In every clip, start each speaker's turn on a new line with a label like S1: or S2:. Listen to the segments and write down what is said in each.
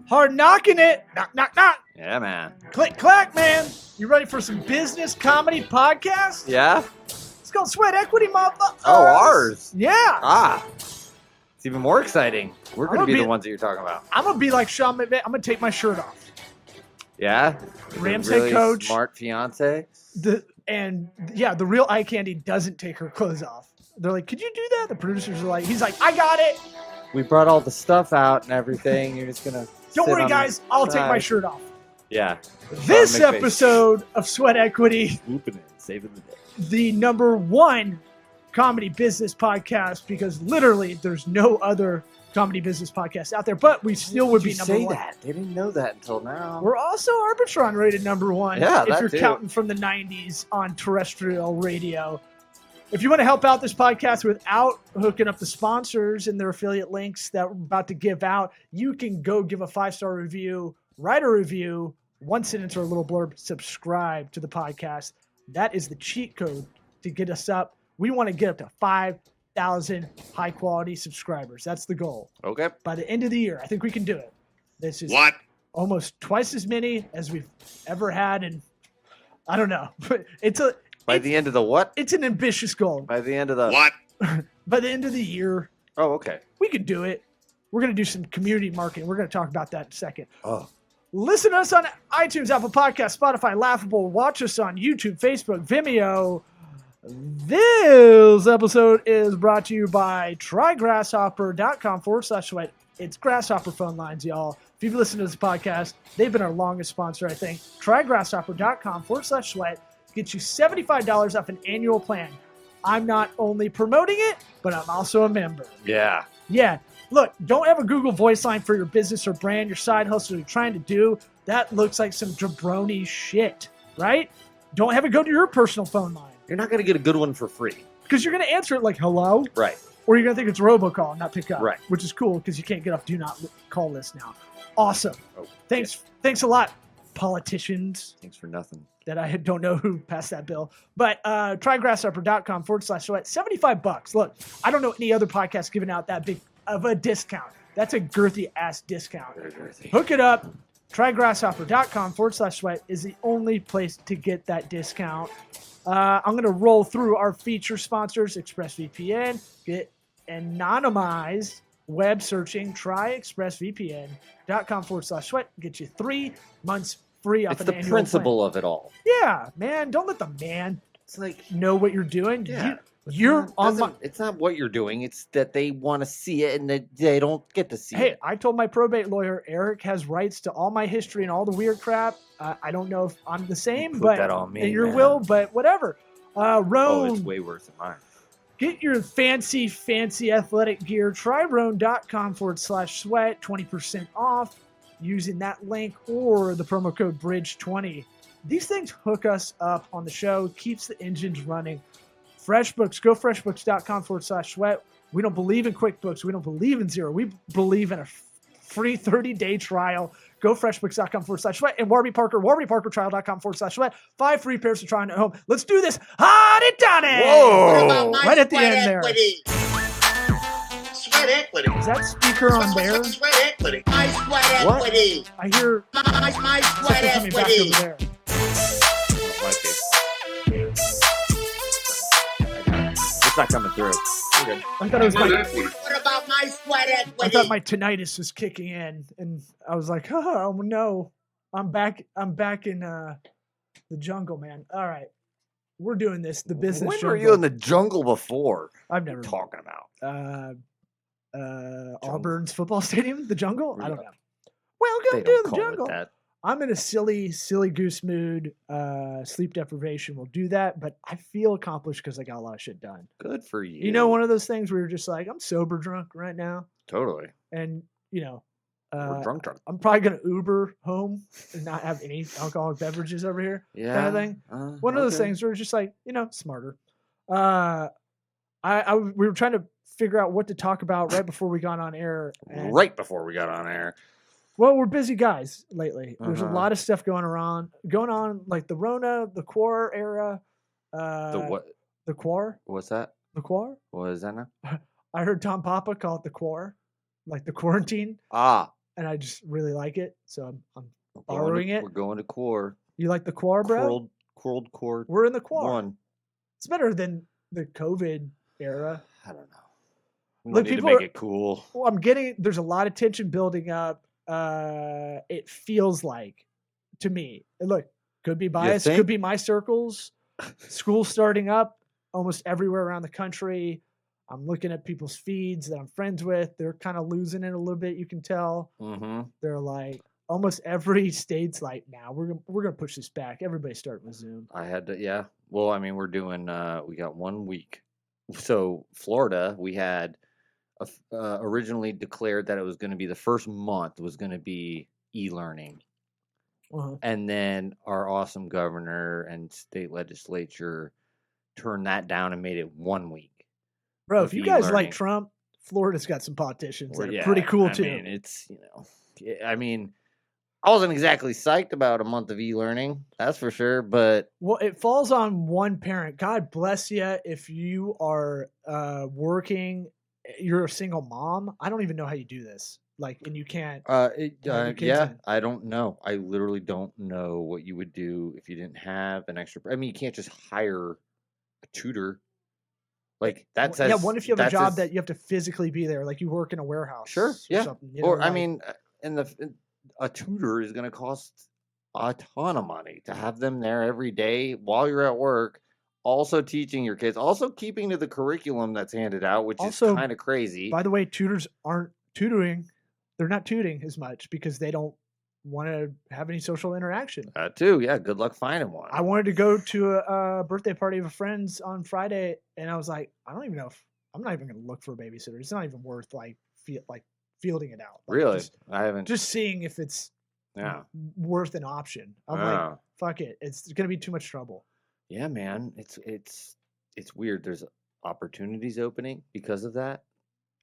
S1: Hard knocking it. Knock, knock, knock.
S2: Yeah, man.
S1: Click, clack, man. You ready for some business comedy podcast?
S2: Yeah?
S1: It's called Sweat Equity, motherfucker.
S2: Oh, ours.
S1: Yeah.
S2: Ah. It's even more exciting. We're going to be
S1: be-
S2: the ones that you're talking about.
S1: I'm going to be like Sean McVay. I'm going to take my shirt off.
S2: Yeah?
S1: Rams
S2: Really
S1: head coach.
S2: Smart fiance.
S1: The real eye candy doesn't take her clothes off. They're like, could you do that? The producers are like, he's like, I got it.
S2: We brought all the stuff out and everything. You're just going to.
S1: Don't worry, guys. I'll take my shirt off.
S2: Yeah.
S1: This
S2: Sean McVay.
S1: episode of Sweat Equity,
S2: Swooping in, saving the day.
S1: the number one comedy business podcast, because literally there's no other comedy business podcast out there, but we still would be
S2: Did you
S1: number
S2: say
S1: one.
S2: that? They didn't know that until now.
S1: We're also Arbitron rated number one
S2: Yeah,
S1: if
S2: that
S1: you're
S2: too.
S1: counting from the 90s on terrestrial radio. If you want to help out this podcast without hooking up the sponsors and their affiliate links that we're about to give out, you can go give a 5-star review, write a review, one sentence or a little blurb, subscribe to the podcast. That is the cheat code to get us up. We want to get up to 5,000 high-quality subscribers. That's the goal.
S2: Okay.
S1: By the end of the year, I think we can do it. This is almost twice as many as we've ever had, and I don't know. But
S2: By the end of the what?
S1: it's an ambitious goal.
S2: By the end of the.
S1: By the end of the year,
S2: Oh, okay.
S1: we can do it. We're going to do some community marketing. We're going to talk about that in a second.
S2: Oh.
S1: Listen to us on iTunes, Apple Podcasts, Spotify, Laughable. Watch us on YouTube, Facebook, Vimeo. This episode is brought to you by trygrasshopper.com/sweat. It's Grasshopper phone lines, y'all. If you've listened to this podcast, they've been our longest sponsor, I think. Trygrasshopper.com/sweat. Gets you $75 off an annual plan. I'm not only promoting it, but I'm also a member.
S2: Yeah.
S1: Yeah. Look, don't have a Google voice line for your business or brand, your side hustle you're trying to do. That looks like some jabroni shit, right? Don't have it go to your personal phone line
S2: You're not going to get a good one for free.
S1: because you're going to answer it like hello,
S2: Right.
S1: or you're going to think it's robocall and not pick up,
S2: Right.
S1: which is cool because you can't get off do not call list now. Awesome.
S2: Oh,
S1: Thanks a lot, politicians
S2: Thanks for nothing.
S1: that I don't know who passed that bill. But trygrasshopper.com/sweat. $75. Look, I don't know any other podcast giving out that big of a discount. That's a girthy ass discount.
S2: Very girthy.
S1: Hook it up. Trygrasshopper.com/sweat is the only place to get that discount. I'm going to roll through our feature sponsors. ExpressVPN. Get anonymized web searching. Try expressvpn.com/sweat. Get you 3 months free off
S2: It's
S1: an
S2: the
S1: annual
S2: principle of it all.
S1: plan. Yeah, man. Don't let the man
S2: It's like.
S1: know what you're doing.
S2: Yeah.
S1: You're on my...
S2: It's not what you're doing. It's that they want to see it and that they don't get to see
S1: Hey,
S2: it.
S1: I told my probate lawyer, Eric has rights to all my history and all the weird crap. I don't know if I'm the same,
S2: Put
S1: but
S2: that on me,
S1: in your
S2: man.
S1: will, but whatever.
S2: Oh,
S1: Roan,
S2: it's way worse than mine.
S1: get your fancy athletic gear. Try roan.com/sweat, 20% off using that link or the promo code BRIDGE20. These things hook us up on the show, keeps the engines running. FreshBooks, go freshbooks.com/sweat. We don't believe in QuickBooks. We don't believe in Zero. We believe in a free 30-day trial. Go freshbooks.com/sweat. And Warby Parker, warbyparkertrial.com/sweat. 5 free pairs to try on at home. Let's do this. Hot it done it.
S2: Whoa.
S1: Right at the end there.
S3: Sweat equity.
S1: Is that speaker on there?
S3: Sweat equity. My sweat
S2: What?
S3: equity.
S1: I hear
S3: My sweat
S1: something coming back
S3: equity.
S1: over there.
S2: It's not coming through. We're good.
S1: I thought it was my...
S3: What about my sweat
S1: I
S3: equity?
S1: thought my tinnitus was kicking in, and I was like, "Oh no, I'm back! I'm back in the jungle, man." All right, we're doing this. The business.
S2: When
S1: jungle.
S2: were you in the jungle before?
S1: I've never
S2: Talking about.
S1: Auburn's football stadium, the jungle. I don't know. Welcome
S2: They
S1: to
S2: don't
S1: the
S2: call
S1: jungle.
S2: it that.
S1: I'm in a silly goose mood. Sleep deprivation will do that, but I feel accomplished because I got a lot of shit done.
S2: Good for you.
S1: You know, one of those things where you're just like, I'm sober drunk right now,
S2: Totally.
S1: and you know.
S2: We're drunk.
S1: I'm probably gonna Uber home and not have any alcoholic beverages over here.
S2: Yeah.
S1: Kind of thing. One of those
S2: okay.
S1: things where it's just like, you know, smarter. We were trying to figure out what to talk about right before we got on air. and-
S2: Right before we got on air.
S1: Well, we're busy guys lately. There's a
S2: Uh-huh.
S1: lot of stuff going on, like the Rona, the Quar era.
S2: The what?
S1: The Quar?
S2: What's that?
S1: The Quar?
S2: What is that now?
S1: I heard Tom Papa call it the Quar, like the quarantine.
S2: Ah.
S1: and I just really like it. So I'm
S2: We're
S1: borrowing it.
S2: We're going to core.
S1: You like the Quar, bro?
S2: Cold core
S1: We're in the Quar.
S2: 1.
S1: It's better than the COVID era.
S2: I don't know. We
S1: Look,
S2: don't need to
S1: people
S2: make
S1: are-
S2: it cool.
S1: Well, I'm getting there's a lot of tension building up. It feels like to me. And look, could be biased,
S2: think?
S1: could be my circles. School starting up almost everywhere around the country. I'm looking at people's feeds that I'm friends with. They're kind of losing it a little bit. You can tell.
S2: Mm-hmm.
S1: They're like almost every state's like, now we're gonna push this back. Everybody's starting with Zoom.
S2: I had to, yeah. Well, I mean, we're doing, we got 1 week. So Florida, we had originally declared that it was going to be the first month was going to be e-learning.
S1: Uh-huh.
S2: And then our awesome governor and state legislature turned that down and made it 1 week.
S1: Bro,
S2: With
S1: if you guys like
S2: e-learning.
S1: Trump, Florida's got some politicians
S2: Well,
S1: that are
S2: yeah,
S1: pretty cool
S2: I
S1: too.
S2: mean, it's, I mean, I wasn't exactly psyched about a month of e-learning, that's for sure. But
S1: Well, it falls on one parent. God bless you if you are working. You're a single mom. I don't even know how you do this. Like, and you can't. Have your kids
S2: yeah,
S1: in.
S2: I don't know. I literally don't know what you would do if you didn't have an extra. I mean, you can't just hire a tutor. Like that's
S1: yeah.
S2: as,
S1: What if you have a
S2: that's
S1: job
S2: as-
S1: that you have to physically be there, like you work in a warehouse?
S2: Sure,
S1: or
S2: yeah.
S1: something, you
S2: Or
S1: know,
S2: I
S1: like-
S2: mean, a tutor is going to cost a ton of money to have them there every day while you're at work. Also teaching your kids, also keeping to the curriculum that's handed out, which
S1: Also,
S2: is kind of crazy.
S1: by the way, tutors aren't tutoring. They're not tutoring as much because they don't want to have any social interaction.
S2: That too, yeah. Good luck finding one.
S1: I wanted to go to a birthday party of a friend's on Friday, and I was like, I don't even know if I'm not even going to look for a babysitter. It's not even worth like fielding it out. Like,
S2: Really, I haven't.
S1: just seeing if it's
S2: Yeah.
S1: worth an option. I'm like, fuck it. It's going to be too much trouble.
S2: Yeah, man, it's weird. There's opportunities opening because of that.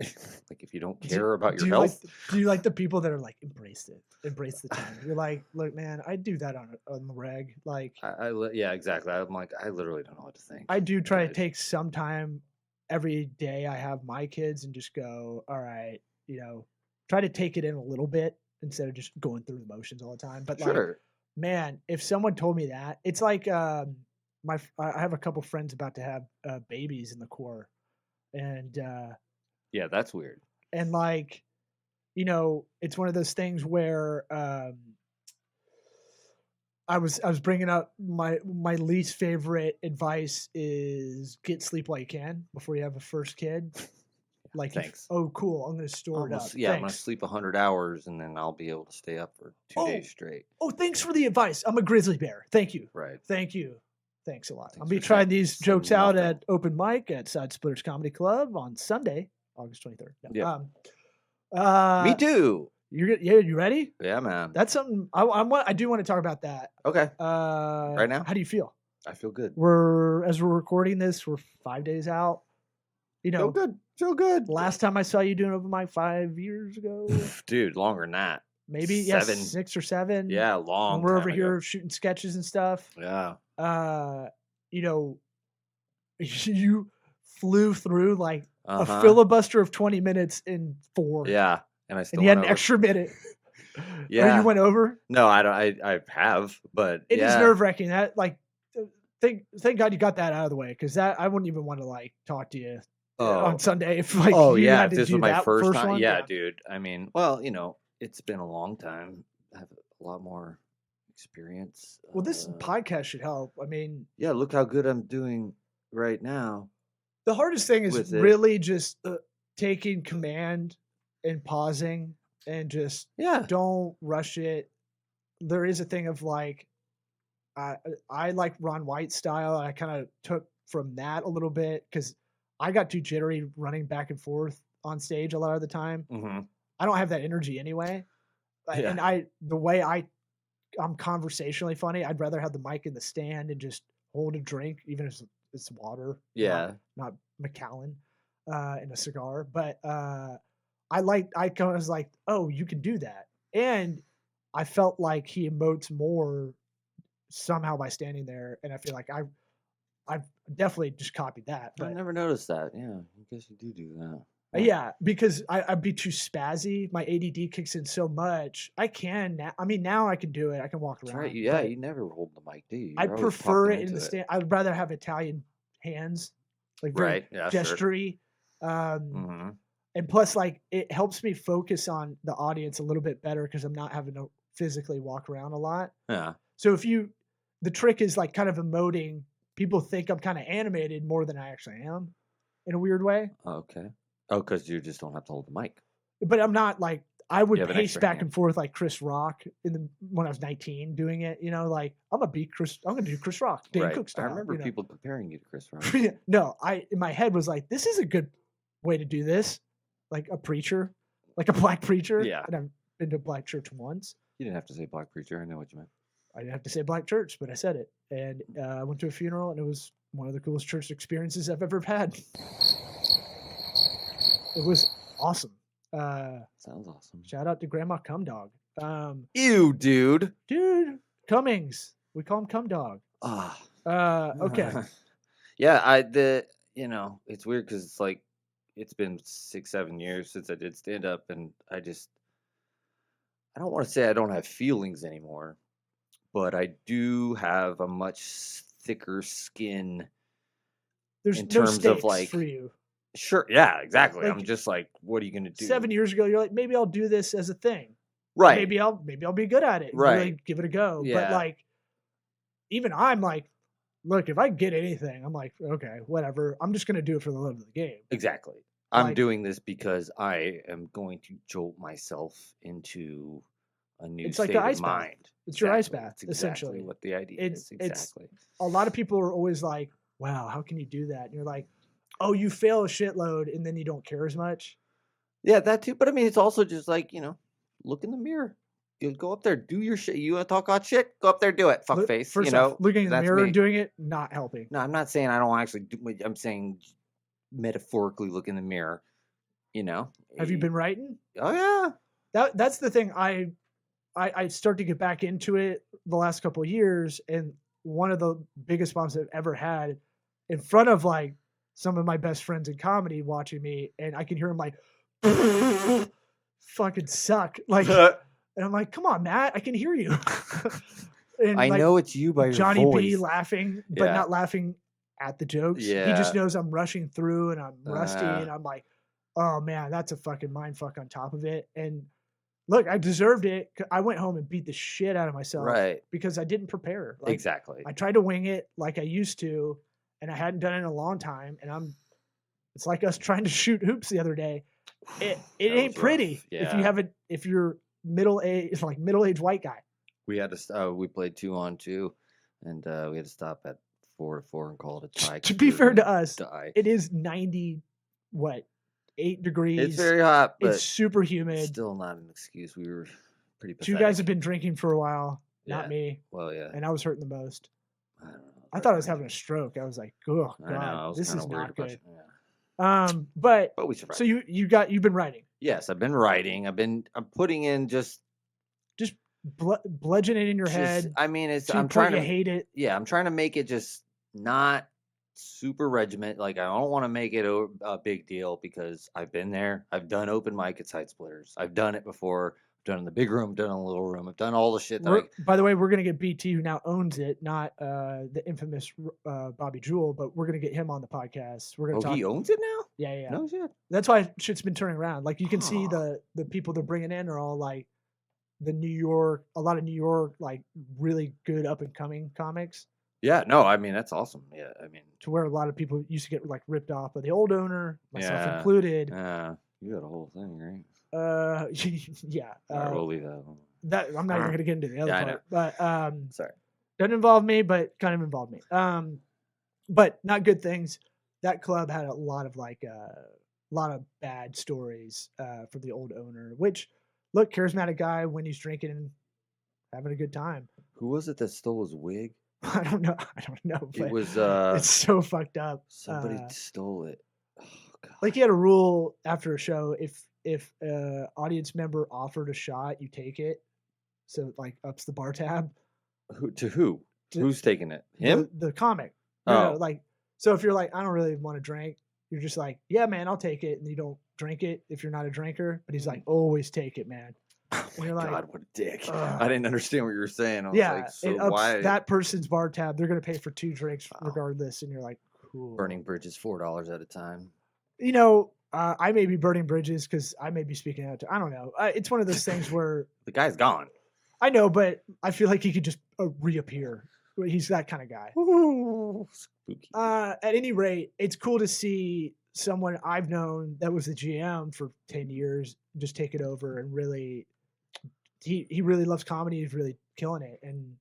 S2: Like if you don't
S1: Do-
S2: care about
S1: do
S2: your
S1: you
S2: health,
S1: do you like the people that are like embrace the time? You're like, look, man, I do that on the reg. Like,
S2: yeah, exactly. I'm like, I literally don't know what to think.
S1: I do try to
S2: Right.
S1: take some time every day I have my kids and just go, all right, try to take it in a little bit instead of just going through the motions all the time. But like,
S2: Sure.
S1: man, if someone told me that, it's like I have a couple friends about to have babies in the Corps, and
S2: Yeah, that's weird.
S1: like, it's one of those things where I was bringing up my least favorite advice is get sleep while you can before you have a first kid. Like,
S2: Thanks.
S1: oh, cool, I'm gonna store it up.
S2: Yeah, I'm gonna
S1: Thanks.
S2: sleep 100 hours and then I'll be able to stay up for 2
S1: Oh.
S2: days straight.
S1: Oh, thanks for the advice. I'm a grizzly bear. Thank you.
S2: Right.
S1: Thank you. Thanks a lot.
S2: Thanks
S1: I'll be
S2: for
S1: trying
S2: saying-
S1: these
S2: saying
S1: jokes out
S2: nothing.
S1: at open mic at Side Splitters Comedy Club on Sunday, August 23rd. No,
S2: Yeah. Me too.
S1: You ready?
S2: Yeah, man.
S1: That's something I do want to talk about that.
S2: Okay.
S1: Right
S2: now?
S1: How do you feel?
S2: I feel good.
S1: As we're recording this, we're 5 days out.
S2: Feel good. Feel good.
S1: Last time I saw you doing open mic 5 years ago,
S2: Dude, longer than that.
S1: maybe
S2: 7.
S1: 6 or 7.
S2: Yeah, long.
S1: When we're over
S2: time ago.
S1: here shooting sketches and stuff.
S2: Yeah.
S1: You flew through like a
S2: Uh-huh.
S1: filibuster of 20 minutes in 4.
S2: Yeah, and I still
S1: And you had an
S2: went over.
S1: extra minute. Or
S2: Yeah.
S1: you went over.
S2: No, I don't. I have, but
S1: It is
S2: yeah.
S1: nerve wracking. That like, thank God you got that out of the way, because that I wouldn't even want to like talk to you on Sunday if like
S2: oh
S1: you
S2: yeah,
S1: had
S2: if
S1: to
S2: this
S1: do
S2: was my
S1: that
S2: first time.
S1: one.
S2: Yeah, dude. I mean, well, it's been a long time. I have a lot more experience.
S1: Well, this podcast should help. I mean,
S2: Yeah, look how good I'm doing right now.
S1: the hardest thing is
S2: With it.
S1: really just taking command and pausing and just
S2: Yeah.
S1: don't rush it. There is a thing of like, I like Ron White style. I kind of took from that a little bit because I got too jittery running back and forth on stage a lot of the time.
S2: Mm-hmm.
S1: I don't have that energy anyway.
S2: Yeah.
S1: And the way I'm conversationally funny, I'd rather have the mic in the stand and just hold a drink, even if it's water.
S2: Yeah.
S1: Not Macallan, and a cigar. But I was like, oh, you can do that. And I felt like he emotes more somehow by standing there. And I feel like I've definitely just copied that.
S2: I
S1: But
S2: never noticed that. Yeah, I guess you do that.
S1: Yeah, because I'd be too spazzy. My ADD kicks in so much. I can now. I mean, now I can do it. I can walk
S2: That's
S1: around.
S2: right. Yeah,
S1: but
S2: you never hold the mic, do you?
S1: I
S2: You're always
S1: prefer
S2: talking
S1: it in the
S2: into
S1: stand. I'd rather have Italian hands, like very
S2: Right. Yeah, sure.
S1: gestury.
S2: Mm-hmm.
S1: And plus, like, it helps me focus on the audience a little bit better because I'm not having to physically walk around a lot.
S2: Yeah.
S1: So the trick is like kind of emoting. People think I'm kind of animated more than I actually am, in a weird way.
S2: Okay. Oh, because you just don't have to hold the mic.
S1: But I'm not like I would
S2: have an
S1: pace
S2: extra
S1: back
S2: hand.
S1: and forth like Chris Rock when I was 19 doing it. You know, like I'm gonna do Chris Rock, Dan Cook
S2: I
S1: style.
S2: remember
S1: you know?
S2: people comparing you to Chris Rock.
S1: No, in my head was like, this is a good way to do this, like a preacher, like a black preacher.
S2: Yeah.
S1: And I've been to a black church once.
S2: You didn't have to say black preacher. I know what you meant.
S1: I didn't have to say black church, but I said it. And I went to a funeral, and it was one of the coolest church experiences I've ever had. It was awesome.
S2: Sounds awesome.
S1: Shout out to Grandma Cum Dog.
S2: Ew, dude.
S1: Dude, Cummings. We call him Cum Dog.
S2: Ah.
S1: Okay.
S2: Yeah, it's weird because it's like it's been 6-7 years since I did stand up, and I don't want to say I don't have feelings anymore, but I do have a much thicker skin.
S1: There's
S2: in
S1: no
S2: terms of,
S1: stakes
S2: like,
S1: for you.
S2: Sure, yeah, exactly. I'm
S1: Like,
S2: just like, what are you gonna do?
S1: 7 years ago, you're like, maybe I'll do this as a thing.
S2: Right.
S1: Maybe I'll be good at it. and
S2: Right.
S1: Really give it a go. But
S2: Yeah.
S1: like, even I'm like, look, if I get anything, I'm like, okay, whatever. I'm just gonna do it for the love of the game.
S2: Exactly. I'm
S1: Like-
S2: doing this because I am going to jolt myself into a new
S1: It's like
S2: state
S1: the ice
S2: of
S1: bath.
S2: mind.
S1: It's your ice
S2: Exactly.
S1: bath,
S2: That's exactly
S1: essentially.
S2: what the idea
S1: It's-
S2: is.
S1: it's-
S2: Exactly.
S1: A lot of people are always like, wow, how can you do that? And you're like, oh, you fail a shitload and then you don't care as much.
S2: Yeah, that too. But I mean, it's also just like, look in the mirror. You go up there, do your shit. You want to talk about shit? Go up there, do it. Fuck
S1: Look-
S2: face.
S1: First off, looking in the
S2: that's
S1: mirror
S2: me.
S1: and doing it, not helping.
S2: No, I'm not saying I don't actually do it. I'm saying metaphorically look in the mirror.
S1: Have you been writing?
S2: Oh, yeah.
S1: That's the thing. I start to get back into it the last couple of years, and one of the biggest bombs I've ever had in front of like some of my best friends in comedy watching me, and I can hear them like fucking suck. Like, and I'm like, come on, Matt, I can hear you. And
S2: I
S1: like,
S2: know it's you by your
S1: Johnny
S2: voice.
S1: B laughing, but
S2: Yeah.
S1: not laughing at the jokes. He just
S2: Yeah.
S1: knows I'm rushing through and I'm rusty,
S2: Ah.
S1: and I'm like, oh man, that's a fucking mind fuck on top of it. And look, I deserved it. I went home and beat the shit out of myself
S2: Right.
S1: because I didn't prepare. Like,
S2: Exactly.
S1: I tried to wing it like I used to, and I hadn't done it in a long time. And it's like us trying to shoot hoops the other day. It
S2: That
S1: ain't
S2: was
S1: pretty
S2: rough.
S1: if
S2: Yeah.
S1: you haven't, if you're middle-aged white guy.
S2: We had to. We played 2-on-2, and we had to stop at 4-4 and call it a tie.
S1: To
S2: 'cause
S1: be
S2: we were
S1: fair to
S2: gonna
S1: us,
S2: die.
S1: it is 8 degrees.
S2: It's very hot, but
S1: It's super humid.
S2: still not an excuse. We were pretty
S1: Two
S2: pathetic.
S1: guys have been drinking for a while, not
S2: Yeah.
S1: me,
S2: Well, yeah.
S1: and I was hurting the most.
S2: I don't know.
S1: I thought I was having a stroke. I was like, oh
S2: I know. I
S1: god,
S2: was
S1: this
S2: kinda
S1: is
S2: worried
S1: not
S2: about
S1: good.
S2: you, yeah.
S1: But
S2: But we survived.
S1: so you've been writing,
S2: Yes, I've been writing. I'm putting in just
S1: bludgeoning in your head.
S2: I mean, it's.
S1: To the
S2: I'm
S1: point
S2: trying
S1: you
S2: to
S1: hate it.
S2: Yeah, I'm trying to make it just not super regiment. Like, I don't want to make it a big deal because I've been there. I've done open mic at Side Splitters. I've done it before. I've done it in the big room, done it in the little room. I've done all the shit that
S1: By the way, we're gonna get BT, who now owns it, not the infamous Bobby Jewell, but we're gonna get him on the podcast. We're gonna talk.
S2: he owns it now?
S1: Yeah.
S2: No shit.
S1: That's why shit's been turning around. Like you can see
S2: Huh.
S1: the people they're bringing in are all like a lot of New York, like really good up and coming comics.
S2: Yeah, no, I mean, that's awesome. Yeah, I mean,
S1: To where a lot of people used to get like ripped off by the old owner, myself
S2: Yeah.
S1: included.
S2: you got a whole thing, right?
S1: Yeah.
S2: All right, we'll leave that alone.
S1: That I'm not even gonna get into the other
S2: Yeah, I know.
S1: part, but
S2: Sorry.
S1: doesn't involve me, but kind of involved me. But not good things. That club had a lot of bad stories from the old owner. Which, look, charismatic guy when he's drinking and having a good time.
S2: Who was it that stole his wig?
S1: I don't know. But
S2: It was
S1: it's so fucked up.
S2: somebody stole it. Oh, God.
S1: Like he had a rule after a show: if audience member offered a shot, you take it. So it, like ups the bar tab.
S2: Who?
S1: To-
S2: Who's taking it? Him?
S1: The comic. No,
S2: Oh.
S1: like so if you're like, I don't really want to drink, you're just like, yeah, man, I'll take it, and you don't drink it if you're not a drinker. But he's like, always take it, man.
S2: Oh
S1: And
S2: my
S1: you're like,
S2: God, what a dick.
S1: "Ugh."
S2: I didn't understand what you were saying. I was
S1: Yeah,
S2: like, so
S1: it ups
S2: why
S1: that person's bar tab. They're gonna pay for 2 drinks
S2: Wow.
S1: regardless, and you're like, cool.
S2: burning bridges $4 at a time?
S1: You know, I may be burning bridges because I may be speaking out. I don't know. It's one of those things where
S2: The guy's gone.
S1: I know, but I feel like he could just reappear. He's that kind of guy.
S2: Spooky.
S1: At any rate, it's cool to see someone I've known that was the GM for 10 years just take it over and really, he really loves comedy. He's really killing it, and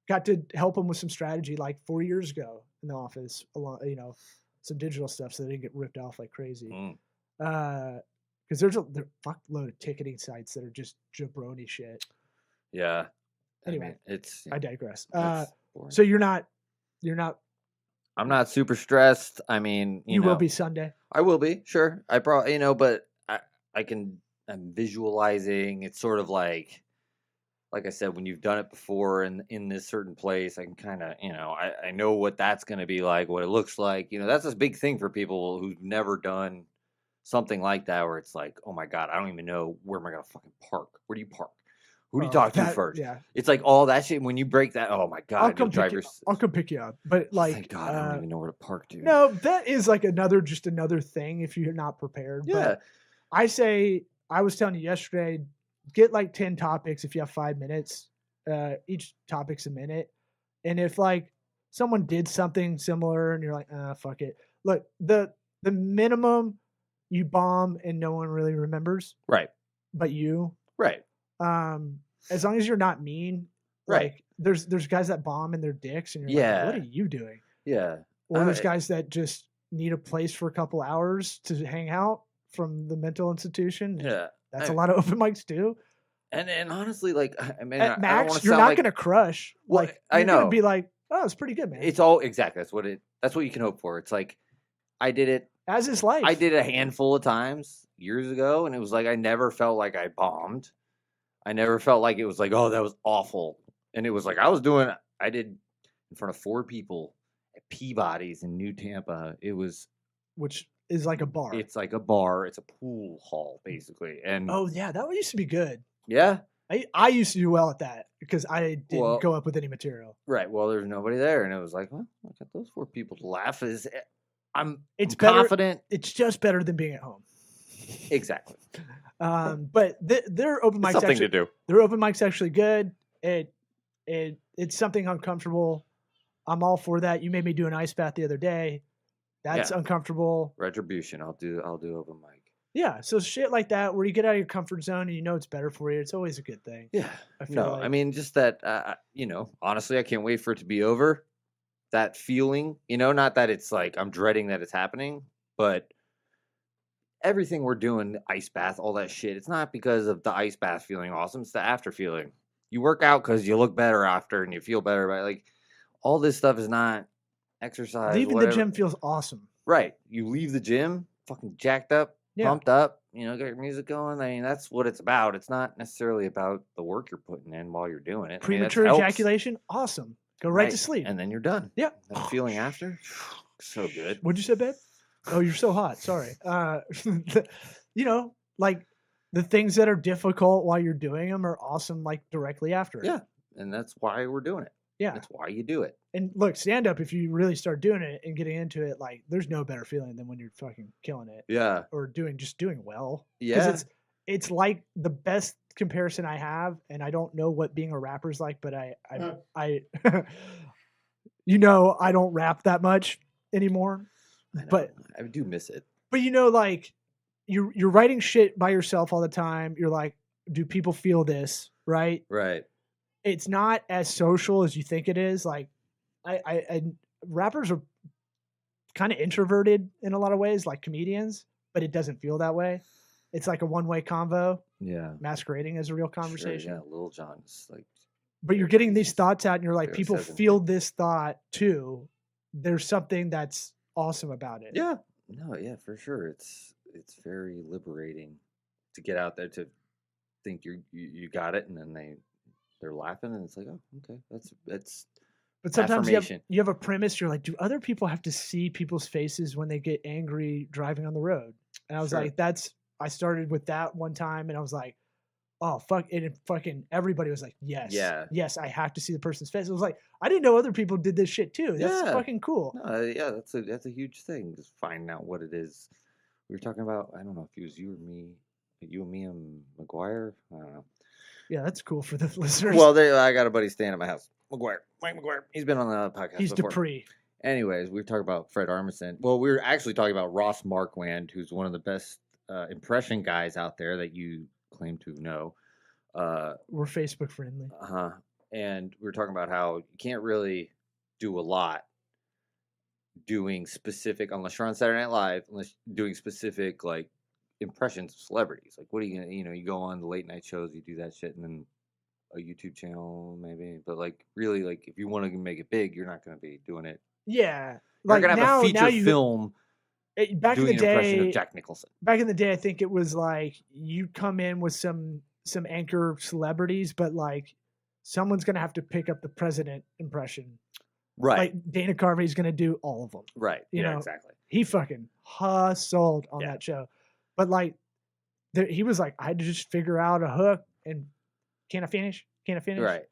S1: got to help him with some strategy like 4 years ago in the office, you know, some digital stuff so they didn't get ripped off like crazy.
S2: Mm.
S1: Because there's a fuckload of ticketing sites that are just jabroni shit.
S2: Yeah.
S1: Anyway,
S2: I mean, it's.
S1: I digress.
S2: it's boring.
S1: So you're not.
S2: I'm not super stressed. I mean,
S1: You
S2: know,
S1: will be Sunday.
S2: I will be, sure. I probably, but I'm visualizing. It's sort of like I said, when you've done it before in this certain place, I can kind of, I know what that's going to be like, what it looks like. That's a big thing for people who've never done something like that, where it's like, oh my God, I don't even know where am I going to fucking park? Where do you park? Who do you talk to first?
S1: Yeah,
S2: It's like all that shit. When you break that, oh my God,
S1: I'll come pick you up. But like,
S2: thank God, I don't even know where to park, dude.
S1: no, that is like another thing if you're not prepared.
S2: Yeah.
S1: But I was telling you yesterday, get like 10 topics if you have 5 minutes. Each topic's a minute. And if like someone did something similar and you're like, fuck it. Look, the minimum you bomb and no one really remembers.
S2: Right.
S1: But you.
S2: Right.
S1: As long as you're not mean.
S2: Right.
S1: Like there's guys that bomb and they're dicks and you're like, what are you doing?
S2: Yeah.
S1: Or there's guys that just need a place for a couple hours to hang out from the mental institution.
S2: Yeah.
S1: That's a lot of open mics too.
S2: And honestly, like, I mean,
S1: At
S2: I
S1: max,
S2: don't
S1: you're not gonna crush.
S2: Well,
S1: Like
S2: I
S1: you're gonna
S2: know.
S1: be like, oh, it's pretty good, man.
S2: It's all exactly. That's what you can hope for. It's like, I did it.
S1: As is life.
S2: I did it a handful of times years ago, and it was like I never felt like I bombed. I never felt like it was like, oh, that was awful. And it was like I did in front of 4 people at Peabody's in New Tampa. It was,
S1: which is like a bar.
S2: it's like a bar. It's a pool hall basically. And
S1: Oh yeah, that one used to be good.
S2: yeah,
S1: I used to do well at that because I didn't
S2: Well-
S1: go up with any material.
S2: right. Well, there's nobody there, and it was like, well, I got those 4 people to laugh. I'm
S1: It's
S2: I'm
S1: better-
S2: confident.
S1: It's just better than being at home.
S2: Exactly.
S1: But their open mics
S2: Something
S1: actually,
S2: to do.
S1: their open mic's actually good. It's something uncomfortable. I'm all for that. You made me do an ice bath the other day. That's
S2: Yeah.
S1: uncomfortable.
S2: Retribution. I'll do open mic.
S1: Yeah, so shit like that where you get out of your comfort zone and you know it's better for you. It's always a good thing.
S2: Yeah.
S1: I feel
S2: No,
S1: like.
S2: I mean, just that, honestly, I can't wait for it to be over. That feeling, not that it's like I'm dreading that it's happening, but everything we're doing, the ice bath, all that shit, it's not because of the ice bath feeling awesome. It's the after feeling. You work out because you look better after and you feel better. But like, all this stuff is not exercise.
S1: Leaving
S2: whatever.
S1: the gym feels awesome.
S2: Right. You leave the gym fucking jacked up,
S1: Yeah.
S2: pumped up, got your music going. I mean, that's what it's about. It's not necessarily about the work you're putting in while you're doing it.
S1: Premature
S2: helps.
S1: ejaculation, awesome. Go right to sleep.
S2: And then you're done.
S1: Yeah.
S2: That feeling after, so good.
S1: What'd you say, babe? Oh, you're so hot. Sorry. Like the things that are difficult while you're doing them are awesome, like directly after.
S2: Yeah. And that's why we're doing it.
S1: Yeah.
S2: That's why you do it.
S1: And look, stand up, if you really start doing it and getting into it, like there's no better feeling than when you're fucking killing it
S2: Yeah.
S1: or doing well. 'Cause
S2: Yeah.
S1: It's like the best comparison I have, and I don't know what being a rapper is like, but I I don't rap that much anymore.
S2: I know.
S1: But
S2: I do miss it.
S1: But like you're writing shit by yourself all the time. You're like, do people feel this? Right?
S2: Right.
S1: It's not as social as you think it is. Like I rappers are kind of introverted in a lot of ways, like comedians, but it doesn't feel that way. It's like a one-way convo
S2: Yeah.
S1: masquerading as a real conversation.
S2: Sure, yeah. Lil Jon's like,
S1: But you're getting these thoughts out and you're like,
S2: Zero
S1: people
S2: 7.
S1: feel this thought too. There's something that's awesome about it.
S2: yeah. No, yeah, for sure. It's very liberating to get out there to think you got it, and then they're laughing, and it's like, oh, okay, that's
S1: But sometimes
S2: Affirmation.
S1: you have a premise. You're like, do other people have to see people's faces when they get angry driving on the road? And I was
S2: Sure.
S1: like, I started with that one time, and I was like, oh fuck! And it fucking everybody was like, yes,
S2: Yeah.
S1: yes, I have to see the person's face. It was like, I didn't know other people did this shit too. That's
S2: Yeah.
S1: fucking cool.
S2: No, yeah, that's a huge thing. Just finding out what it is. We were talking about. I don't know if it was you and me and McGuire. I don't know.
S1: Yeah, that's cool for the listeners.
S2: Well, I got a buddy staying at my house. Mike McGuire. He's been on the podcast
S1: he's
S2: before.
S1: Dupree.
S2: Anyways, we were talking about Fred Armisen. Well, we were actually talking about Ross Marquand, who's one of the best impression guys out there that you claim to know.
S1: We're Facebook friendly.
S2: And we were talking about how you can't really do a lot doing specific, unless you're on Saturday Night Live, unless doing specific like impressions of celebrities. Like, what are you gonna, you go on the late night shows, you do that shit, and then a YouTube channel maybe. But like, really, like if you want to make it big, you're not gonna be doing it.
S1: Yeah,
S2: You're not gonna have a feature film.
S1: Back in the
S2: doing an impression
S1: day,
S2: of Jack Nicholson.
S1: Back in the day, I think it was like you come in with some anchor celebrities, but like someone's gonna have to pick up the president impression.
S2: Right.
S1: Like Dana Carvey's gonna do all of them.
S2: Right.
S1: You know,
S2: exactly.
S1: He fucking hustled on that show, but like he was like, I had to just figure out a hook and can I finish?
S2: Right.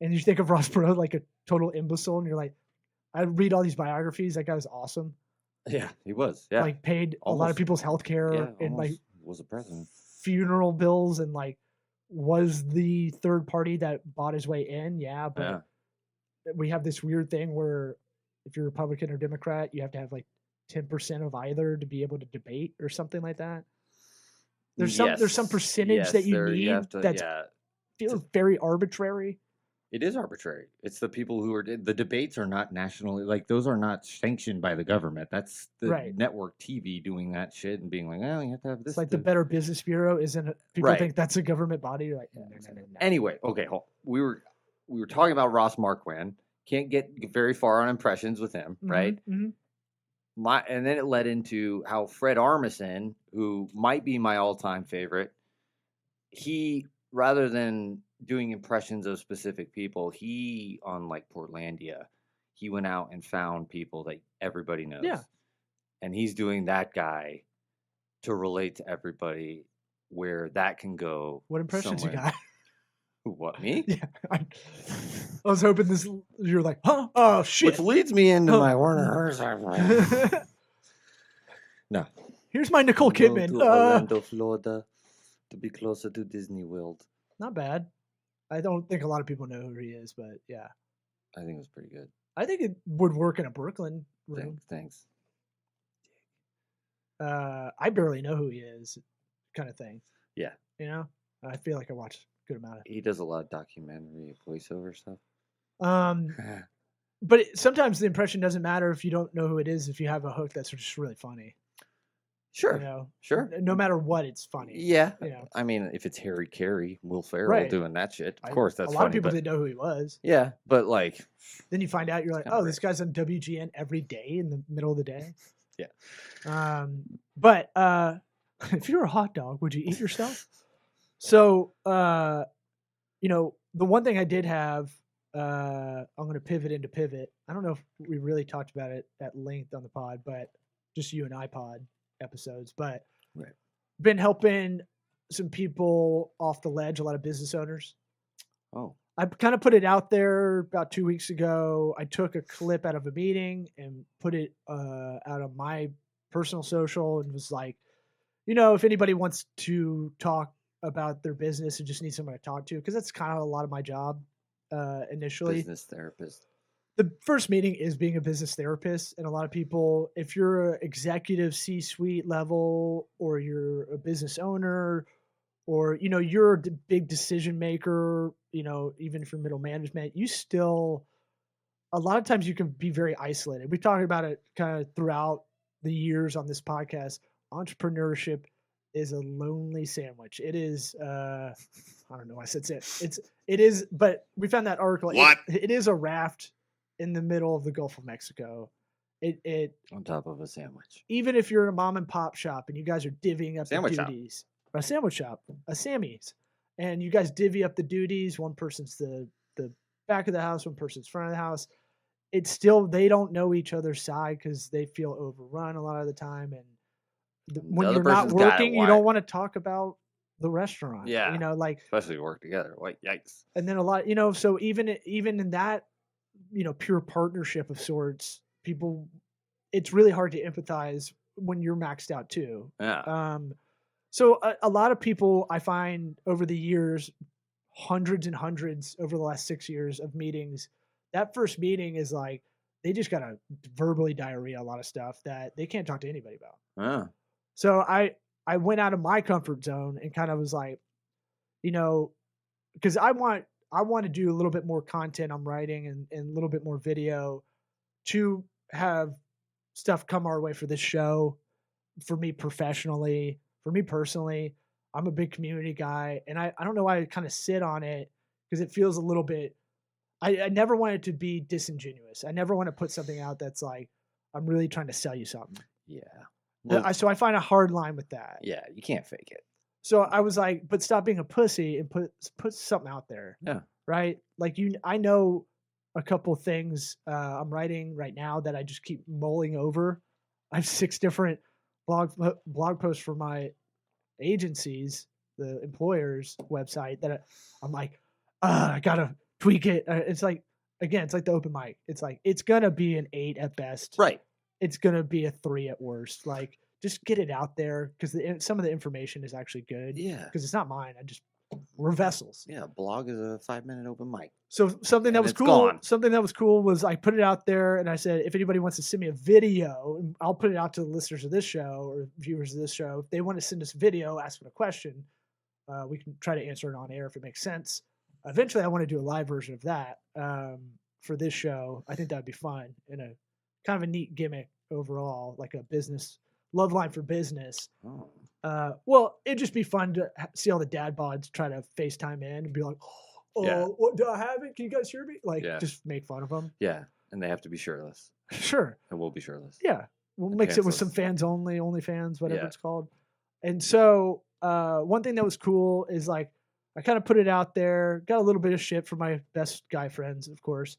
S1: And you think of Ross Perot like a total imbecile, and you're like, I read all these biographies. That guy was awesome.
S2: Yeah, he was. Yeah.
S1: Like paid a lot of people's health care and like
S2: was a president.
S1: Funeral bills and like was the third party that bought his way in. Yeah, but we have this weird thing where if you're Republican or Democrat, you have to have like 10% of either to be able to debate or something like that. There's some percentage that you need that feels very arbitrary.
S2: It is arbitrary. It's the people who are the debates are not nationally, like those are not sanctioned by the government. That's the network TV doing that shit and being like, oh, you have to have this.
S1: It's like the Better Business Bureau isn't. People think that's a government body. You're like, no.
S2: Anyway, okay, we were talking about Ross Marquand. Can't get very far on impressions with him, right?
S1: Mm-hmm.
S2: And then it led into how Fred Armisen, who might be my all-time favorite, he rather than doing impressions of specific people, he on like Portlandia, he went out and found people that everybody knows.
S1: Yeah.
S2: And he's doing that guy to relate to everybody where that can go.
S1: What impressions you got?
S2: What, me?
S1: Yeah. I was hoping you're like, huh? Oh, shit.
S2: Which leads me into my Werner Herzog. No.
S1: Here's my Nicole Kidman.
S2: To Orlando, Florida, to be closer to Disney World.
S1: Not bad. I don't think a lot of people know who he is, but yeah.
S2: I think it was pretty good.
S1: I think it would work in a Brooklyn room.
S2: Thanks.
S1: I barely know who he is, kind of thing.
S2: Yeah.
S1: You know? I feel like I watch a good amount of it.
S2: He does a lot of documentary voiceover stuff.
S1: But sometimes the impression doesn't matter if you don't know who it is, if you have a hook that's just really funny.
S2: Sure.
S1: You know?
S2: Sure.
S1: No matter what, it's funny.
S2: Yeah.
S1: You know?
S2: I mean, if it's Harry Carey, Will Ferrell doing that shit, of course that's funny.
S1: A lot of people didn't know who he was.
S2: Yeah, but like...
S1: Then you find out, you're like, oh, this guy's on WGN every day in the middle of the day.
S2: Yeah.
S1: But if you're a hot dog, would you eat yourself? So, you know, the one thing I did have, I'm going to pivot into Pivot. I don't know if we really talked about it at length on the pod, but just you and I pod episodes. But been helping some people off the ledge, a lot of business owners.
S2: Oh.
S1: I kind of put it out there about 2 weeks ago. I took a clip out of a meeting and put it out of my personal social and was like, you know, if anybody wants to talk about their business and just need someone to talk to, because that's kind of a lot of my job initially.
S2: Business therapist.
S1: The first meeting is being a business therapist. And a lot of people, if you're an executive C-suite level or you're a business owner or, you know, you're a big decision maker, you know, even if you're middle management, you still, a lot of times you can be very isolated. We talked about it kind of throughout the years on this podcast. Entrepreneurship is a lonely sandwich. It is, I don't know why I said it is, but we found that article.
S3: What?
S1: It is a raft in the middle of the Gulf of Mexico. It
S2: on top of a sandwich.
S1: Even if you're in a mom and pop shop and you guys are divvying up
S2: sandwich
S1: the duties, a sandwich shop, a Sammy's, and you guys divvy up the duties. One person's the back of the house, one person's front of the house. it's still they don't know each other's side because they feel overrun a lot of the time, and when
S2: other
S1: you're not
S2: person's got it
S1: working, you
S2: wired.
S1: don't want to talk about the restaurant.
S2: Yeah.
S1: You know, like,
S2: Especially to work together. Like, yikes.
S1: and then a lot, you know, so even in that, you know, pure partnership of sorts, people, it's really hard to empathize when you're maxed out too.
S2: Yeah.
S1: So a lot of people I find over the years, hundreds and hundreds over the last 6 years of meetings, that first meeting is like they just gotta verbally diarrhea a lot of stuff that they can't talk to anybody about.
S2: Yeah.
S1: So I went out of my comfort zone and kind of was like, you know, because I want to do a little bit more content I'm writing and a little bit more video to have stuff come our way for this show, for me professionally, for me personally. I'm a big community guy, and I don't know why I kind of sit on it because it feels a little bit. I never want it to be disingenuous. I never want to put something out that's like I'm really trying to sell you something.
S2: Yeah. Well,
S1: So I find a hard line with that.
S2: yeah, you can't fake it.
S1: So I was like, but stop being a pussy and put something out there.
S2: Yeah.
S1: Right? Like I know a couple things I'm writing right now that I just keep mulling over. I have 6 different blog posts for my agencies, the employer's website that I'm like, I gotta tweak it. It's like, again, it's like the open mic. It's like it's gonna be an 8 at best.
S2: Right.
S1: It's gonna be a 3 at worst. Like, just get it out there because some of the information is actually good.
S2: Yeah.
S1: Because it's not mine. We're vessels.
S2: Yeah. Blog is a 5-minute open mic.
S1: So something that
S2: And
S1: was
S2: it's
S1: cool.
S2: gone.
S1: Something that was cool was I put it out there and I said, if anybody wants to send me a video, and I'll put it out to the listeners of this show or viewers of this show. If they want to send us a video, asking a question, we can try to answer it on air if it makes sense. Eventually, I want to do a live version of that for this show. I think that'd be fun and a kind of a neat gimmick overall, like a business love line for business.
S2: Oh.
S1: Well, it'd just be fun to see all the dad bods try to FaceTime in and be like, "Oh,
S2: Yeah.
S1: what, do I have it? Can you guys hear me?" Like,
S2: Yeah.
S1: just make fun of them.
S2: Yeah. And they have to be shirtless.
S1: Sure.
S2: It will be shirtless.
S1: Yeah. We'll
S2: And
S1: mix it with some
S2: pantsless.
S1: fans only, OnlyFans, whatever
S2: Yeah.
S1: it's called. And so, one thing that was cool is like, I kind of put it out there, got a little bit of shit from my best guy friends, of course.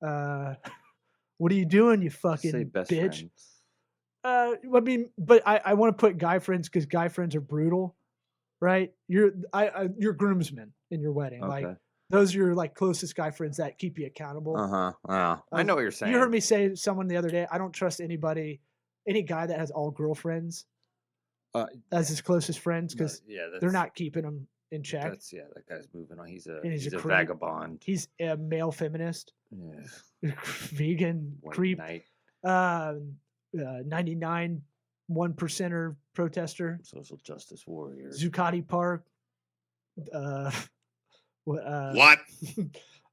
S1: What are you doing, you fucking
S2: Say best
S1: bitch?
S2: friends.
S1: I mean, but I want to put guy friends because guy friends are brutal, right? You're groomsmen in your wedding. Like,
S2: Okay.
S1: those are your like closest guy friends that keep you accountable.
S2: Uh-huh. Yeah. I know what you're saying.
S1: You heard me say to someone the other day, I don't trust anybody, any guy that has all girlfriends as his closest friends because
S2: yeah,
S1: they're not keeping them in check.
S2: that guy's moving on. He's a
S1: And he's a creep.
S2: vagabond.
S1: He's a male feminist,
S2: Yeah.
S1: vegan,
S2: White
S1: creep,
S2: knight,
S1: 99 1%er protester,
S2: social justice warrior.
S1: Zuccotti Park.
S3: What?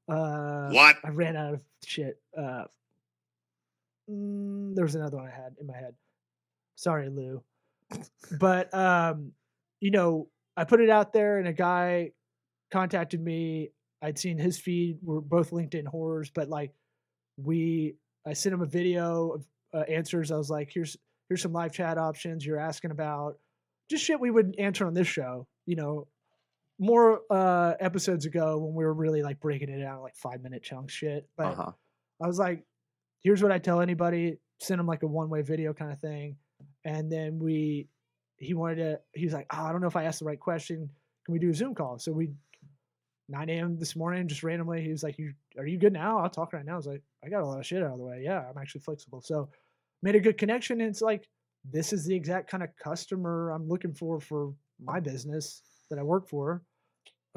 S1: What? I ran out of shit. There was another one I had in my head. Sorry, Lou. But you know, I put it out there, and a guy contacted me. I'd seen his feed. We're both LinkedIn horrors, but like I sent him a video of answers. I was like, here's some live chat options you're asking about, just shit we would answer on this show. You know, more episodes ago when we were really like breaking it down like 5-minute chunks shit. But I was like, here's what I tell anybody. Send him like a one-way video kind of thing. And then he was like, I don't know if I asked the right question. Can we do a Zoom call? So 9 a.m. this morning, just randomly, he was like, are you good now? I'll talk right now. I was like, I got a lot of shit out of the way. Yeah, I'm actually flexible. So made a good connection. And it's like, this is the exact kind of customer I'm looking for my business that I work for.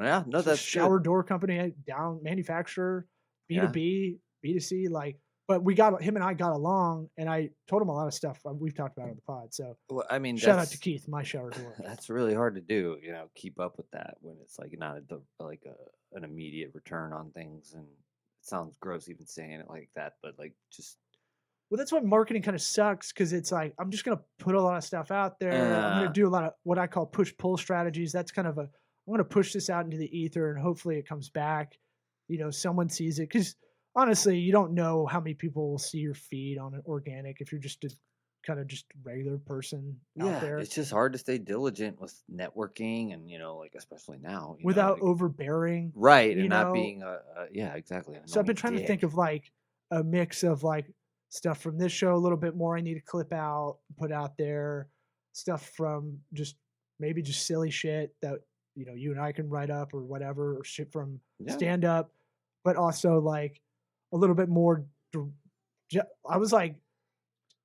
S2: Yeah, no,
S1: It's a
S2: that's
S1: shower
S2: good.
S1: door company, down manufacturer, B2B, B2C, like, but him and I got along, and I told him a lot of stuff we've talked about on the pod. So
S2: Well, I mean,
S1: shout out to
S2: that's-
S1: Keith, my shower door.
S2: That's really hard to do, keep up with that when it's like not an immediate return on things. And it sounds gross even saying it like that, but like just
S1: Well, that's why marketing kind of sucks because it's like I'm just gonna put a lot of stuff out there. I'm gonna do a lot of what I call push-pull strategies. That's kind of I'm gonna push this out into the ether, and hopefully it comes back. You know, someone sees it because honestly, you don't know how many people will see your feed on an organic if you're just a kind of just regular person out there
S2: it's just hard to stay diligent with networking and like especially now
S1: without
S2: like,
S1: overbearing.
S2: right
S1: you
S2: and not
S1: know?
S2: being yeah, exactly.
S1: So I've been trying to think of like a mix of like stuff from this show, a little bit more I need to clip out, put out there, stuff from just maybe just silly shit that you and I can write up or whatever, or shit from
S2: Yeah.
S1: stand up, but also like a little bit more. I was like,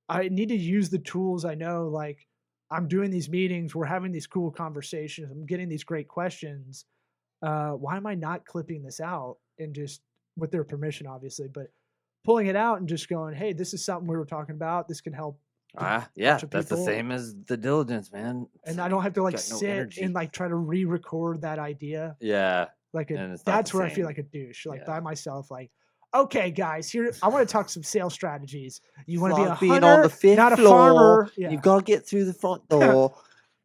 S1: I need to use the tools I know. Like, I'm doing these meetings, we're having these cool conversations, I'm getting these great questions. Why am I not clipping this out and just with their permission, obviously, but pulling it out and just going, hey, this is something we were talking about. This can help.
S2: Yeah,
S1: of
S2: that's the
S1: people.
S2: same as the diligence, man.
S1: And I don't have to like
S2: got no
S1: sit
S2: energy.
S1: and like try to re-record that idea.
S2: Yeah,
S1: Like
S2: and it's not
S1: that's
S2: the
S1: where I feel
S2: same.
S1: like a douche, like
S2: Yeah.
S1: by myself. Like, okay, guys, here I want to talk some sales strategies. You want to be a
S4: Like being
S1: hunter,
S4: on the fifth
S1: not a
S4: floor.
S1: farmer. Yeah.
S4: You've got to get through the front door.
S1: Go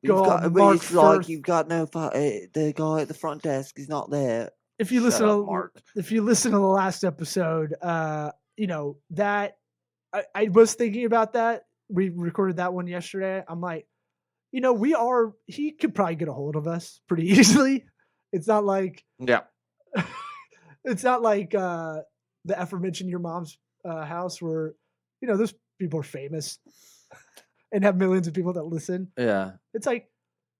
S4: You've got,
S1: on
S4: but
S1: Mark
S4: it's like
S1: Firth.
S4: you've got no. The guy at the front desk is not there.
S1: If you
S2: Shut
S1: listen
S2: up,
S1: to
S2: Mark.
S1: if you listen to the last episode, that I was thinking about that. We recorded that one yesterday. I'm like, he could probably get a hold of us pretty easily. It's not like
S2: Yeah,
S1: the aforementioned your mom's house where those people are famous and have millions of people that listen.
S2: yeah.
S1: It's like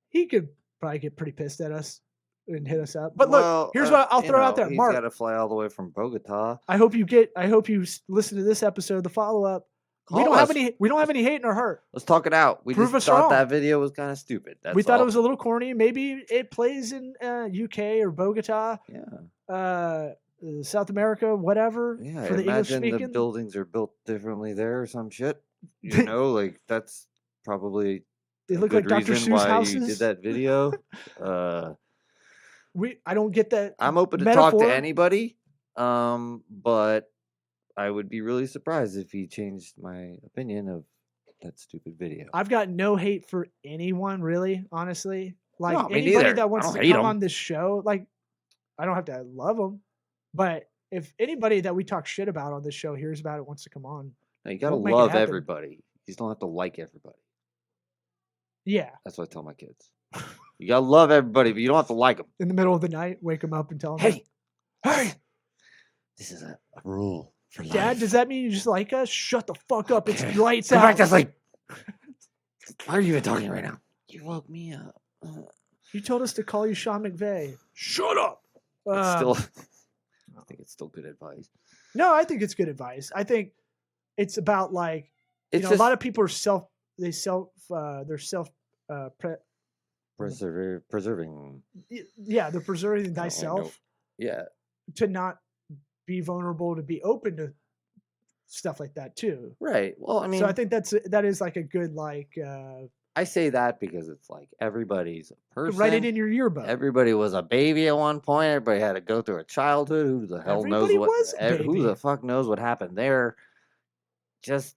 S1: he could probably get pretty pissed at us and hit us up. But look,
S2: Well,
S1: here's what I'll
S2: you
S1: throw out
S2: know,
S1: there,
S2: He's
S1: Mark.
S2: got to fly all the way from Bogota.
S1: I hope you listen to this episode, the follow up. We
S2: Call
S1: don't have
S2: us.
S1: any hate in our heart.
S2: Let's talk it out. We
S1: Prove
S2: just
S1: us
S2: thought
S1: wrong.
S2: that video was kind of stupid. That's
S1: We thought
S2: all.
S1: it was a little corny. Maybe it plays in UK or Bogota,
S2: Yeah,
S1: South America, whatever.
S2: yeah.
S1: for the English
S2: Imagine the
S1: speaking.
S2: buildings are built differently there or some shit. You know, like that's probably
S1: They
S2: a
S1: look like
S2: good
S1: Dr.
S2: reason
S1: Seuss
S2: why
S1: houses.
S2: you did that video.
S1: I don't get that.
S2: I'm open to talk
S1: metaphor.
S2: to anybody, but I would be really surprised if he changed my opinion of that stupid video.
S1: I've got no hate for anyone, really, honestly. Like
S2: No, me
S1: anybody
S2: neither.
S1: that
S2: I
S1: wants
S2: don't
S1: to
S2: hate
S1: come
S2: 'em.
S1: on this show, like I don't have to love them, but if anybody that we talk shit about on this show hears about it, wants to come on,
S2: No, you gotta
S1: We'll make it
S2: love
S1: happen.
S2: everybody. You just don't have to like everybody.
S1: yeah,
S2: That's what I tell my kids. You gotta love everybody, but you don't have to like them.
S1: in the middle of the night, wake them up and tell them,
S2: Hey, this is a rule for life.
S1: Dad, does that mean you just like us? Shut the fuck up!
S2: Okay.
S1: It's lights
S2: Go
S1: out.
S2: back to sleep. Why are you even talking right now?
S4: You woke me up.
S1: You told us to call you Sean McVay. Shut up.
S2: It's still, I think it's still good advice.
S1: No, I think it's good advice. I think it's about like
S2: It's
S1: a
S2: just
S1: lot of people are they're
S2: preserving.
S1: they're preserving
S2: I don't
S1: thyself
S2: know. Yeah,
S1: to not be vulnerable, to be open to stuff like that too.
S2: right. Well, I mean,
S1: So I think that is like a good
S2: I say that because it's like everybody's a person.
S1: write it in your yearbook.
S2: Everybody was a baby at one point. Everybody had to go through a childhood. Who the hell knows
S1: Everybody
S2: what?
S1: was a
S2: Who
S1: baby.
S2: the fuck knows what happened there? Just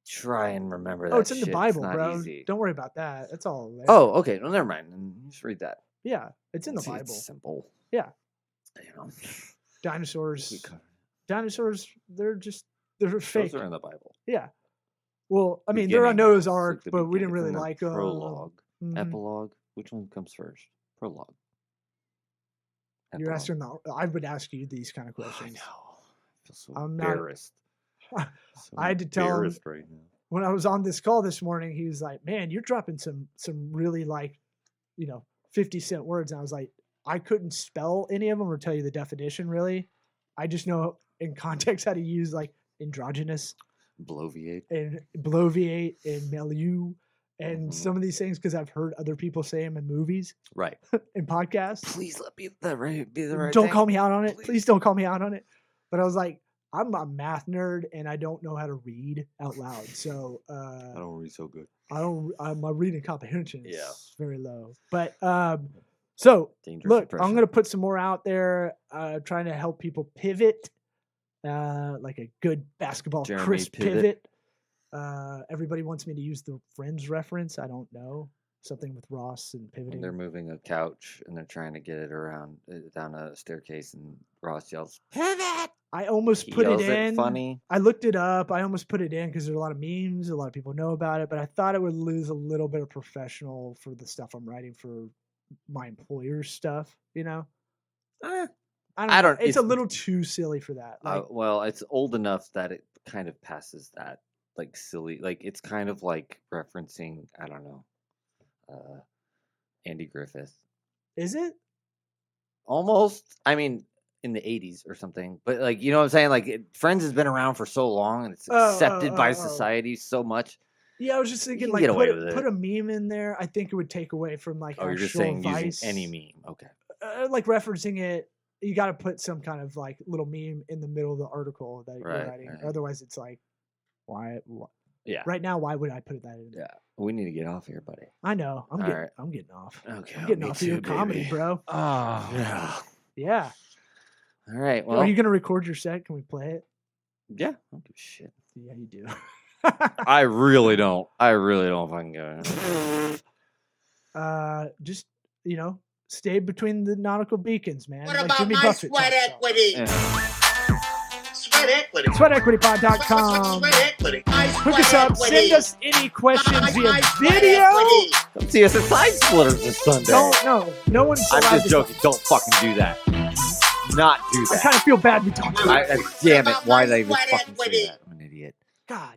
S2: try and remember that.
S1: Oh, it's in the
S2: shit.
S1: Bible,
S2: not
S1: bro.
S2: Easy.
S1: Don't worry about that. That's all there.
S2: Oh, okay. Well, never mind. Just read that.
S1: yeah, it's in the
S2: See,
S1: Bible.
S2: It's simple.
S1: Yeah.
S2: You know,
S1: Dinosaurs.
S2: we covered-
S1: Dinosaurs. They're fake.
S2: those are in the Bible.
S1: Yeah. Well, I mean, they're on
S2: Beginning,
S1: Noah's
S2: it's like
S1: Ark,
S2: the
S1: but we
S2: beginning.
S1: didn't
S2: It's in
S1: really
S2: the
S1: like them.
S2: prologue,
S1: Mhm.
S2: epilogue. Which one comes first? Prologue.
S1: You're
S2: Epilogue.
S1: asking. I would ask you these kind of
S2: Oh, I
S1: questions.
S2: know. I feel so
S1: I'm not-
S2: embarrassed. So
S1: I had to tell him-
S2: embarrassed right now.
S1: When I was on this call this morning, he was like, "Man, you're dropping some really 50-cent words." And I was like, I couldn't spell any of them or tell you the definition really. I just know in context how to use like androgynous
S2: Bloviate.
S1: and bloviate and milieu and
S2: Mhm.
S1: some of these things because I've heard other people say them in movies
S2: Right.
S1: and podcasts.
S2: Please let me be the right
S1: Don't
S2: thing.
S1: call me out on it.
S2: Please.
S1: Please don't call me out on it. But I was like, I'm a math nerd and I don't know how to read out loud. So
S2: I don't read so good.
S1: my reading comprehension is
S2: Yeah.
S1: very low. But so
S2: Dangerous
S1: look,
S2: impression.
S1: I'm gonna put some more out there, trying to help people pivot, like a good basketball
S2: Jeremy
S1: crisp
S2: Pivot.
S1: pivot. Everybody wants me to use the Friends reference. I don't know, something with Ross and
S2: When
S1: pivoting.
S2: they're moving a couch and they're trying to get it around down a staircase, and Ross yells, "Pivot!"
S1: I almost
S2: He
S1: put it
S2: yells
S1: in.
S2: funny.
S1: I looked it up. I almost put it in because there's a lot of memes. A lot of people know about it, but I thought it would lose a little bit of professional for the stuff I'm writing for my employer's stuff. You know, I don't know. It's a
S2: it's-
S1: little too silly for that. Like,
S2: well, it's old enough that it kind of passes that like silly. Like it's kind of like referencing I don't know, Andy Griffith.
S1: is it?
S2: Almost. I mean, in the 80s or something. But like, you know what I'm saying? Like Friends has been around for so long and it's accepted by society so much.
S1: Yeah, I was just thinking
S2: can
S1: like
S2: get away with
S1: put
S2: it.
S1: a meme in there. I think it would take away from like
S2: Oh, you're
S1: actual
S2: just saying
S1: Vice.
S2: using any meme. Okay.
S1: Like referencing it. You got to put some kind of like little meme in the middle of the article that
S2: Right,
S1: you're writing.
S2: right.
S1: Otherwise, it's like, why?
S2: Yeah.
S1: Right now, why would I put that in?
S2: Yeah. We need to get off here, buddy.
S1: I know. I'm
S2: All
S1: getting.
S2: right.
S1: I'm getting off.
S2: Okay.
S1: I'm getting
S2: me
S1: off of your
S2: too,
S1: comedy,
S2: baby.
S1: bro.
S2: Oh, yeah.
S1: Yeah.
S2: All right. Well,
S1: Are you gonna record your set? Can we play it?
S2: yeah. I don't give a shit.
S1: Yeah, you do.
S2: I really don't. I really don't fucking go.
S1: Just stay between the nautical beacons, man.
S3: What
S1: like
S3: about
S1: Jimmy
S3: my
S1: Buffett
S3: sweat
S1: talks about.
S3: equity?
S2: Yeah.
S3: Sweat equity.
S1: SweatEquityPod.com.
S3: Sweat equity. My
S1: Hook us
S3: sweat
S1: up.
S3: equity.
S1: Send us any questions
S3: My
S1: via
S3: sweat
S1: video.
S3: equity.
S2: Come see us at Side Splitters this Sunday.
S1: No one's
S2: I'm
S1: allowed
S2: just
S1: to-
S2: joking. Don't fucking do that. Not do
S1: I
S2: that.
S1: kind of feel bad we talked about it.
S2: Damn it. Why did I even
S3: Sweat
S2: fucking say
S3: equity.
S2: that? I'm an idiot.
S1: God